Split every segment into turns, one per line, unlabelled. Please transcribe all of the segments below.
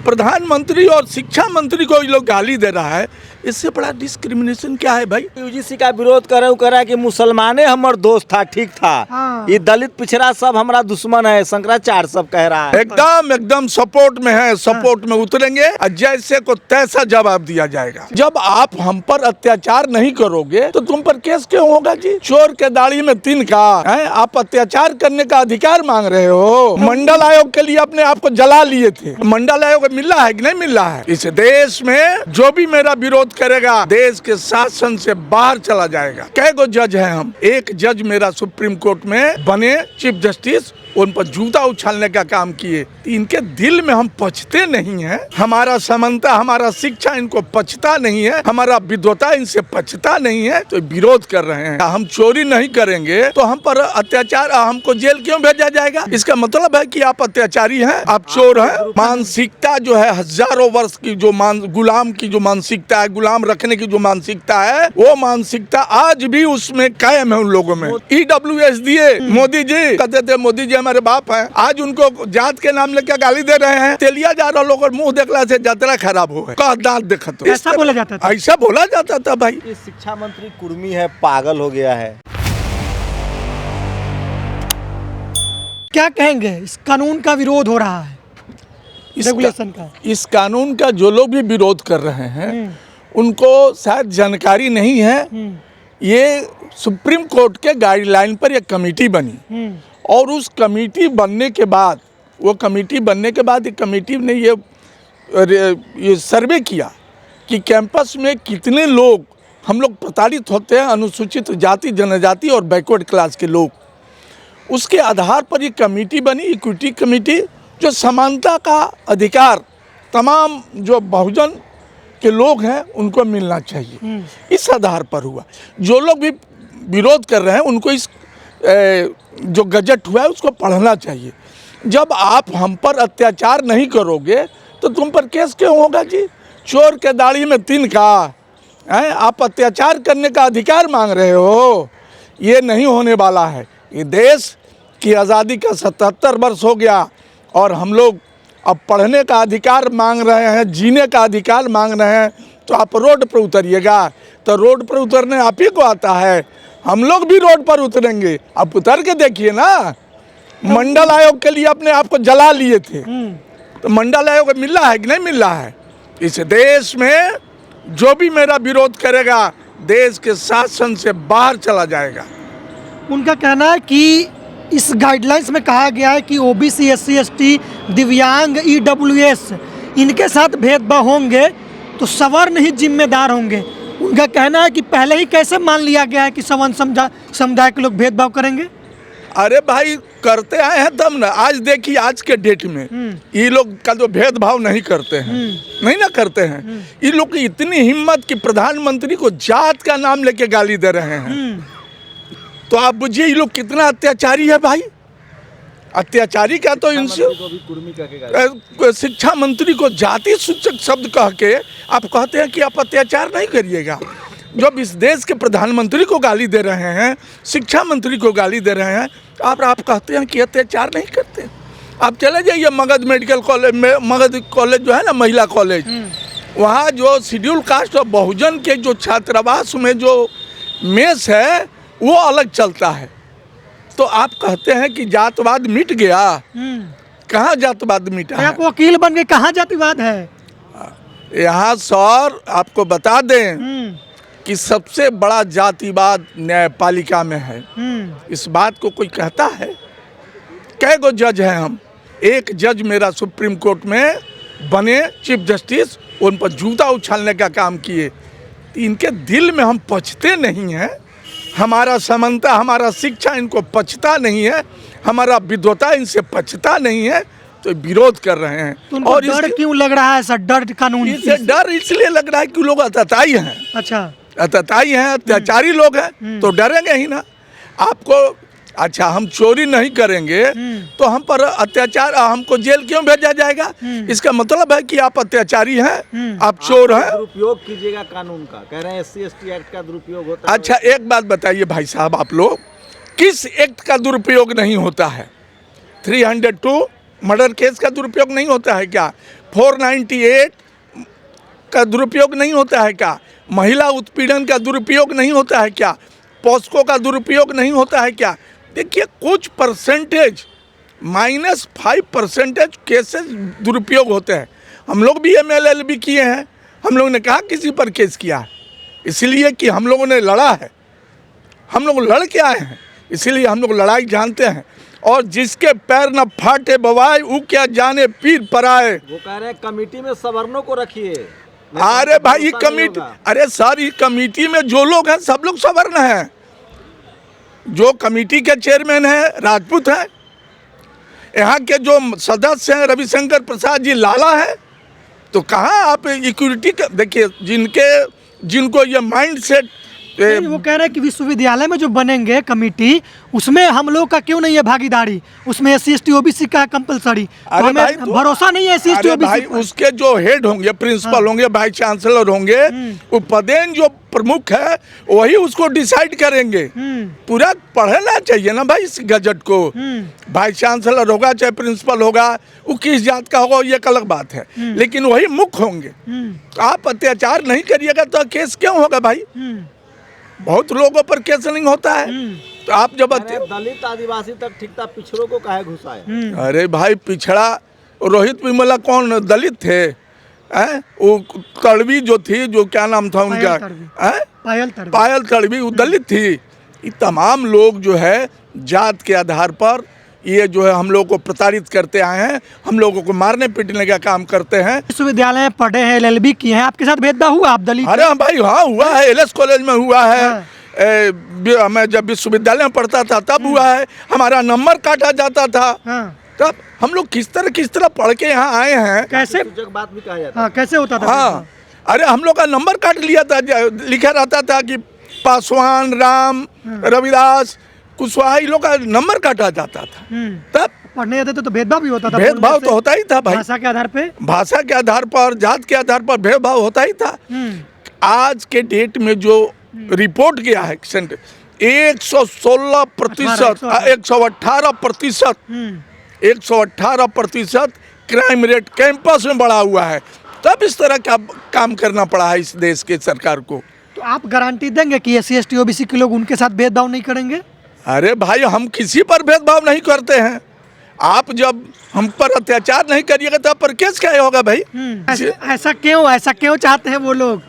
प्रधानमंत्री और शिक्षा मंत्री को ये लोग गाली दे रहा है, इससे बड़ा डिस्क्रिमिनेशन क्या है भाई।
यूजीसी का विरोध करा कि मुसलमाने हमार दोस्त था, ठीक था।
हाँ।
ये दलित पिछड़ा सब हमारा दुश्मन है, शंकराचार्य सब कह रहा है।
एकदम सपोर्ट में है, सपोर्ट में उतरेंगे और जैसे को तैसा जवाब दिया जाएगा। जब आप हम पर अत्याचार नहीं करोगे तो तुम पर केस क्यों होगा जी। चोर के दाढ़ी में तिनका है, आप अत्याचार करने का अधिकार मांग रहे हो। मंडल आयोग के लिए अपने आप को जला लिए थे, मंडल आयोग मिल रहा है कि नहीं मिल रहा है। इस देश में जो भी मेरा विरोध करेगा देश के शासन से बाहर चला जाएगा। कै गो जज है हम, एक जज मेरा सुप्रीम कोर्ट में बने चीफ जस्टिस, उन पर जूता उछालने का काम किए। इनके दिल में हम पचते नहीं हैं, हमारा समानता हमारा शिक्षा इनको पचता नहीं है, हमारा विद्वता इनसे पचता नहीं है, तो विरोध कर रहे हैं। हम चोरी नहीं करेंगे तो हम पर अत्याचार, हमको जेल क्यों भेजा जाएगा। इसका मतलब है कि आप अत्याचारी हैं, आप चोर हैं। मानसिकता जो है हजारों वर्ष की जो गुलाम की जो मानसिकता है, गुलाम रखने की जो मानसिकता है, वो मानसिकता आज भी उसमें कायम है उन लोगों में। EWS दिए मोदी जी, कहते थे मोदी जी हमारे बाप हैं, आज उनको जात के नाम लेकर गाली दे रहे हैं। तेलिया जा रहा लोग मुंह देखला से यात्रा खराब हो गए, कहा दांत देखा तो
ऐसा बोला जाता था,
ऐसा बोला जाता था भाई।
ये शिक्षा मंत्री कुर्मी है, पागल हो गया है।
क्या कहेंगे, इस कानून का विरोध हो रहा है, रेगुलेशन का।
इस कानून का जो लोग भी विरोध कर रहे हैं उनको शायद जानकारी नहीं है। ये सुप्रीम कोर्ट के गाइडलाइन पर एक कमेटी बनी और उस कमेटी बनने के बाद एक कमेटी ने ये सर्वे किया कि कैंपस में कितने लोग हम लोग प्रताड़ित होते हैं, अनुसूचित जाति जनजाति और बैकवर्ड क्लास के लोग। उसके आधार पर ये कमेटी बनी, इक्विटी कमेटी, जो समानता का अधिकार तमाम जो बहुजन के लोग हैं उनको मिलना चाहिए, इस आधार पर हुआ। जो लोग भी विरोध कर रहे हैं उनको इस जो गजट हुआ है उसको पढ़ना चाहिए। जब आप हम पर अत्याचार नहीं करोगे तो तुम पर केस क्यों होगा जी। चोर के दाढ़ी में तिनका है, आप अत्याचार करने का अधिकार मांग रहे हो, ये नहीं होने वाला है। ये देश की आज़ादी का 77 वर्ष हो गया और हम लोग अब पढ़ने का अधिकार मांग रहे हैं, जीने का अधिकार मांग रहे हैं, तो आप रोड पर उतरिएगा। तो रोड पर उतरने आप ही को आता है, हम लोग भी रोड पर उतरेंगे। आप उतर के देखिए ना, मंडल आयोग के लिए अपने आप को जला लिए थे, तो मंडल आयोग मिल रहा है कि नहीं मिल रहा है। इस देश में जो भी मेरा विरोध करेगा देश के शासन से बाहर चला जाएगा।
उनका कहना है कि इस गाइडलाइंस में कहा गया है कि OBC SC ST दिव्यांग EWS इनके साथ भेदभाव होंगे तो सवर्ण ही जिम्मेदार होंगे। उनका कहना है कि पहले ही कैसे मान लिया गया है कि सवर्ण समुदाय के लोग भेदभाव करेंगे।
अरे भाई करते आए हैं तब ना। आज देखिए आज के डेट में ये लोग का तो भेदभाव नहीं करते हैं, नहीं ना करते हैं। ये लोग की इतनी हिम्मत कि प्रधानमंत्री को जात का नाम लेके गाली दे रहे हैं, तो आप बुझिए ये लोग कितना अत्याचारी है भाई। अत्याचारी का तो इनसे शिक्षा मंत्री को जाति सूचक शब्द कह के आप कहते हैं कि आप अत्याचार नहीं करिएगा। जब इस देश के प्रधानमंत्री को गाली दे रहे हैं, शिक्षा मंत्री को गाली दे रहे हैं, तो आप कहते हैं कि अत्याचार नहीं करते। आप चले जाइए मगध मेडिकल कॉलेज में, मगध कॉलेज जो है ना महिला कॉलेज, वहाँ जो शेड्यूल कास्ट और बहुजन के जो छात्रावास में जो मेस है वो अलग चलता है। तो आप कहते हैं कि जातवाद मिट गया, कहाँ जातवाद मिटा है?
आप वकील बन गए, कहाँ जातिवाद है?
यहाँ सर आपको बता दें कि सबसे बड़ा जातिवाद न्यायपालिका में है। इस बात को कोई कहता है? कै गो जज हैं हम, एक जज मेरा सुप्रीम कोर्ट में बने चीफ जस्टिस, उन पर जूता उछालने का काम किए। इनके दिल में हम पचते नहीं हैं, हमारा समानता हमारा शिक्षा इनको पचता नहीं है, हमारा विद्वता इनसे पचता नहीं है, तो विरोध कर रहे हैं।
तो और डर क्यों लग रहा है सर? डर कानून
इससे डर इसलिए लग रहा है कि लोग अतताई हैं।
अच्छा,
अतताई हैं, अत्याचारी लोग हैं, तो डरेंगे ही ना। आपको अच्छा हम चोरी नहीं करेंगे तो हम पर अत्याचार, हमको जेल क्यों भेजा जाएगा। इसका मतलब है कि आप अत्याचारी हैं, आप चोर हैं।
दुरुपयोग कीजिएगा कानून का, कह रहे हैं SC ST एक्ट का दुरुपयोग होता है।
अच्छा एक बात बताइए भाई साहब, आप लोग किस एक्ट का दुरुपयोग नहीं होता है? 302 मर्डर केस का दुरुपयोग नहीं होता है क्या? 498 का दुरुपयोग नहीं होता है क्या? महिला उत्पीड़न का दुरुपयोग नहीं होता है क्या? पॉस्को का दुरुपयोग नहीं होता है क्या? देखिए कुछ परसेंटेज -5% केसेस दुरुपयोग होते हैं। हम लोग भी MLLB किए हैं, हम लोगों ने कहा किसी पर केस किया है, इसलिए कि हम लोगों ने लड़ा है, हम लोग लड़ के आए हैं, इसीलिए हम लोग लड़ाई जानते हैं। और जिसके पैर न फाटे बवाए वो क्या जाने पीर पर आए।
वो कह रहे हैं कमेटी में सवर्णों को रखिए।
अरे भाई ये
भरोसा नहीं
कमेटी,
होगा।
अरे सर ये कमेटी में जो लोग हैं सब लोग सवर्ण हैं। जो कमेटी के चेयरमैन हैं राजपूत हैं, यहाँ के जो सदस्य हैं रविशंकर प्रसाद जी लाला हैं। तो कहाँ आप इक्विटी का देखिए, जिनको ये माइंड सेट
नहीं, वो कह रहे हैं कि विश्वविद्यालय में जो बनेंगे कमेटी उसमें हम लोग का क्यों नहीं है भागीदारी, उसमें SC/ST OBC का है कंपलसरी। तो
अरे भाई
हमें भरोसा नहीं है SC/ST
अरे भाई
OBC पर।
उसके जो हेड होंगे, प्रिंसिपल होंगे, वाइस चांसलर होंगे, वो पदेन जो प्रमुख है वही उसको डिसाइड करेंगे। पूरा पढ़ना चाहिए ना भाई इस गजट को। वाइस चांसलर होगा चाहे प्रिंसिपल होगा, वो किस जात का होगा ये एक अलग बात है, लेकिन वही मुख्य होंगे। आप अत्याचार नहीं करिएगा तो केस क्यों होगा भाई? बहुत लोगों पर केस नहीं होता है। तो आप जब
अरे दलित आदिवासी तक ठीक था, पिछड़ों को काहे घुसाया?
अरे भाई पिछड़ा रोहित विमला कौन दलित थे? हैं? वो तड़वी जो थी, जो क्या नाम था उनका, हैं? पायल तड़वी, वो दलित थी। ये तमाम लोग जो है जात के आधार पर ये जो है हम लोग को प्रताड़ित करते आए हैं, हम लोगों को मारने पीटने का काम करते हैं।
विश्वविद्यालय में पढ़े हैं, LLB किए हैं, आपके साथ भेदभाव हुआ? आप दलित?
अरे भाई हाँ हुआ है, LS कॉलेज में हुआ है। मैं जब विश्वविद्यालय में पढ़ता था तब हुआ है। हमारा नंबर काटा जाता था। तब हम लोग किस तरह पढ़ के यहाँ आए हैं।
कैसे
सूचक बात भी कहा जाता है।
हाँ, कैसे होता था?
हाँ, अरे हम लोग का नंबर काट लिया था, लिखा रहता था कि पासवान, राम, रविदास, कुशवाहा, इन लोग का नंबर काटा जाता था। तब
पढ़ने जाते तो भेदभाव भी होता था।
भेदभाव तो होता ही था भाई,
भाषा के आधार पे,
भाषा के आधार पर, जात के आधार पर भेदभाव होता ही था। आज के डेट में जो रिपोर्ट गया है 116%, 118% क्राइम रेट कैंपस में बढ़ा हुआ है। तब इस तरह का काम करना पड़ा है इस देश के सरकार को।
तो आप गारंटी देंगे कि SC/ST OBC के लोग उनके साथ भेदभाव नहीं करेंगे?
अरे भाई हम किसी पर भेदभाव नहीं करते हैं। आप जब हम पर अत्याचार नहीं करिएगा तो आप पर केस क्या होगा भाई?
ऐसा क्यों चाहते हैं वो लोग?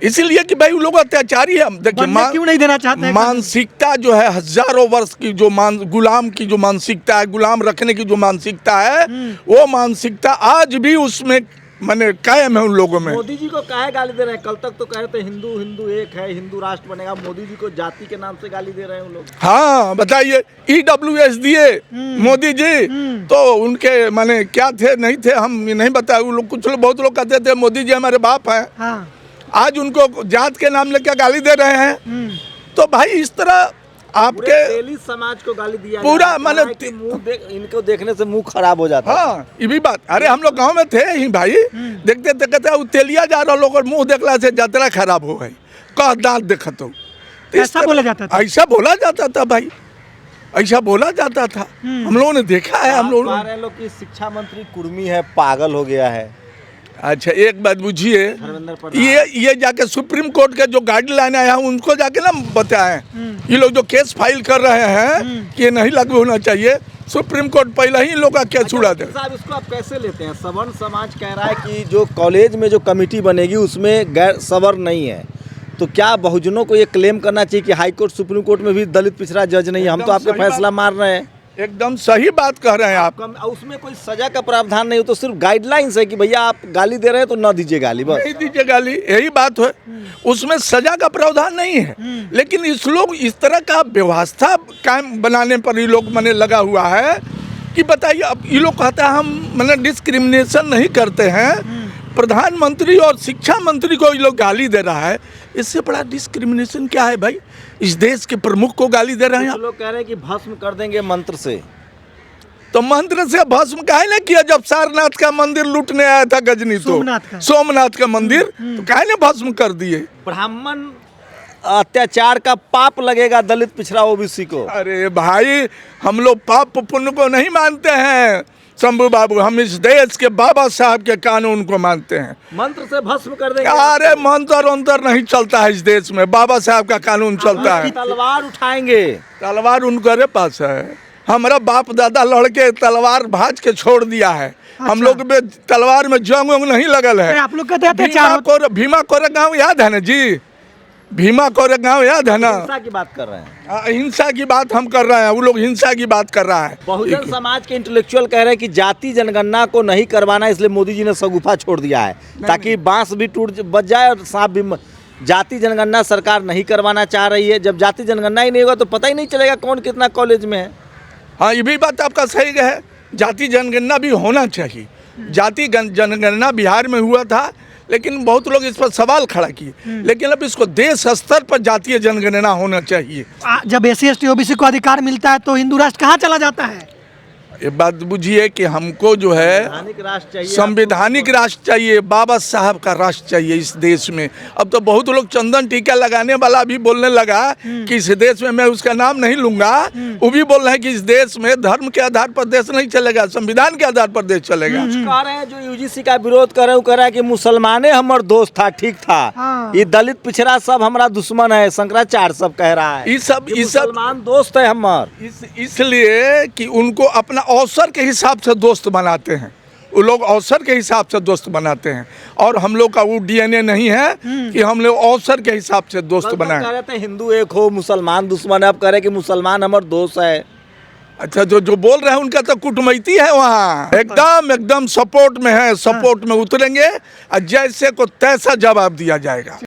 इसीलिए कि भाई वो लोग अत्याचारी है। देखिए
क्यों नहीं देना चाहते हैं?
मानसिकता जो है हजारों वर्ष की जो गुलाम की जो मानसिकता है, गुलाम रखने की जो मानसिकता है, वो मानसिकता आज भी उसमें मैंने कायम है उन लोगों में।
मोदी जी को काहे गाली दे रहे हैं? कल तक तो कह रहे थे हिंदू एक है, हिंदू राष्ट्र बनेगा। मोदी जी को जाति के नाम से गाली दे रहे हैं वो लोग।
हाँ बताइए, EWS दिए मोदी जी, तो उनके माने क्या थे नहीं थे हम नहीं बताए। वो लोग कुछ लोग, बहुत लोग कहते थे मोदी जी हमारे बाप हैं।
हाँ।
आज उनको जात के नाम लेकर गाली दे रहे हैं। तो भाई इस तरह आपके
तेली समाज को गाली दिया
पूरा माने
इनको देखने से मुंह खराब हो जाता है।
हाँ ये भी बात। अरे हम लोग गांव में थे ही भाई, देखते कहते तेलिया जा रहा लोग और मुंह देखला से यात्रा खराब हो गई, कह दांत देखा तो
ऐसा बोला जाता था?
ऐसा बोला जाता था भाई, ऐसा बोला जाता था। हम लोगों ने देखा है। हम लोग
की शिक्षा मंत्री कुर्मी है, पागल हो गया है।
अच्छा एक बात बुझिए, ये जाके सुप्रीम कोर्ट के जो गाइडलाइन आया है उनको जाके ना बताएं। ये लोग जो केस फाइल कर रहे हैं कि ये नहीं लागू होना चाहिए, सुप्रीम कोर्ट पहले ही इन लोग का केस उड़ा दे।
साहब इसको आप कैसे लेते हैं? सवर्ण समाज कह रहा है कि जो कॉलेज में जो कमेटी बनेगी उसमें गैर सवर्ण नहीं है, तो क्या बहुजनों को ये क्लेम करना चाहिए कि हाई कोर्ट सुप्रीम कोर्ट में भी दलित पिछड़ा जज नहीं है? हम तो आपके फैसला मार रहे हैं।
एकदम सही बात कह रहे हैं आप।
उसमें कोई सजा का प्रावधान नहीं हो, तो सिर्फ गाइडलाइंस है कि भैया आप गाली दे रहे हैं तो न दीजिए गाली, बस
नहीं दीजिए गाली, यही बात है। उसमें सजा का प्रावधान नहीं है, लेकिन इस लोग इस तरह का व्यवस्था कायम बनाने पर ये लोग मैंने लगा हुआ है कि बताइए। अब ये लोग कहता है हम मैंने डिस्क्रिमिनेशन नहीं करते हैं, प्रधानमंत्री और शिक्षा मंत्री को ये लोग गाली दे रहा है। इससे बड़ा डिस्क्रिमिनेशन क्या है भाई? इस देश के प्रमुख को गाली दे रहे हैं।
लोग कह रहे हैं कि भस्म कर देंगे मंत्र से।
तो मंत्र से भस्म काहे नहीं किया? जब सारनाथ का मंदिर लूटने आया था गजनी, तो सोमनाथ का मंदिर, तो काहे ने भस्म कर दिए?
ब्राह्मण अत्याचार का पाप लगेगा दलित पिछड़ा OBC को।
अरे भाई हम लोग पाप पुण्य को नहीं मानते हैं। शंभू बाबू, हम इस देश के बाबा साहब के कानून को मानते हैं।
मंत्र से भस्म कर देंगे।
अरे मंत्र अंतर नहीं चलता है इस देश में, बाबा साहब का कानून चलता है।
तलवार उठाएंगे।
तलवार उनके पास है, हमारा बाप दादा लड़के तलवार भाज के छोड़ दिया है। हम लोग में तलवार में जंग वंग नहीं लगल है।
आप लोग कहते हैं चारों
भीमा कोरेगांव याद है ना जी, भीमा कोरेगांव याद है ना।
हिंसा की बात कर रहे हैं।
हिंसा की बात हम कर रहे हैं, वो लोग हिंसा की बात कर रहा है।
बहुजन समाज के इंटेलेक्चुअल कह रहे हैं कि जाति जनगणना को नहीं करवाना, इसलिए मोदी जी ने शगुफा छोड़ दिया है ताकि बांस भी टूट बच जाए और सांप भी। जाति जनगणना सरकार नहीं करवाना चाह रही है। जब जाति जनगणना ही नहीं होगा तो पता ही नहीं चलेगा कौन कितना कॉलेज में है।
हाँ, ये भी बात आपका सही है, जाति जनगणना भी होना चाहिए। जाति जनगणना बिहार में हुआ था, लेकिन बहुत लोग इस पर सवाल खड़ा किए, लेकिन अब इसको देश स्तर पर जातीय जनगणना होना चाहिए।
जब SC ST OBC को अधिकार मिलता है तो हिंदू राष्ट्र कहाँ चला जाता है?
ये बात बुझिए कि हमको जो है
संवैधानिक राष्ट्र चाहिए,
संवैधानिक राष्ट्र चाहिए, बाबा साहब का राष्ट्र चाहिए इस देश में। अब तो बहुत लोग चंदन टीका लगाने वाला भी बोलने लगा कि इस देश में, मैं उसका नाम नहीं लूंगा, वो भी बोल रहे हैं कि इस देश में धर्म के आधार पर देश नहीं चलेगा, संविधान के आधार पर देश चलेगा।
कह रहे हैं जो UGC का विरोध कर रहे हैं, वो कह रहा है कि मुसलमाने हमार दोस्त था, ठीक था, ये दलित पिछड़ा सब हमारा दुश्मन है, शंकराचार्य सब कह रहा है।
ये सब
मुसलमान दोस्त है हमार,
इसलिए कि उनको अपना अवसर के हिसाब से दोस्त बनाते हैं। वो लोग अवसर के हिसाब से दोस्त बनाते हैं, और हम लोग का वो DNA नहीं है कि हम लोग अवसर के हिसाब से दोस्त बनाए।
कह रहे थे हिंदू एक हो, मुसलमान दुश्मन है, अब कह रहे कि मुसलमान हमारे दोस्त है।
अच्छा, जो बोल रहे हैं उनका तो कुटमैती है वहाँ, एकदम सपोर्ट में है, सपोर्ट में उतरेंगे और जैसे को तैसा जवाब दिया जाएगा।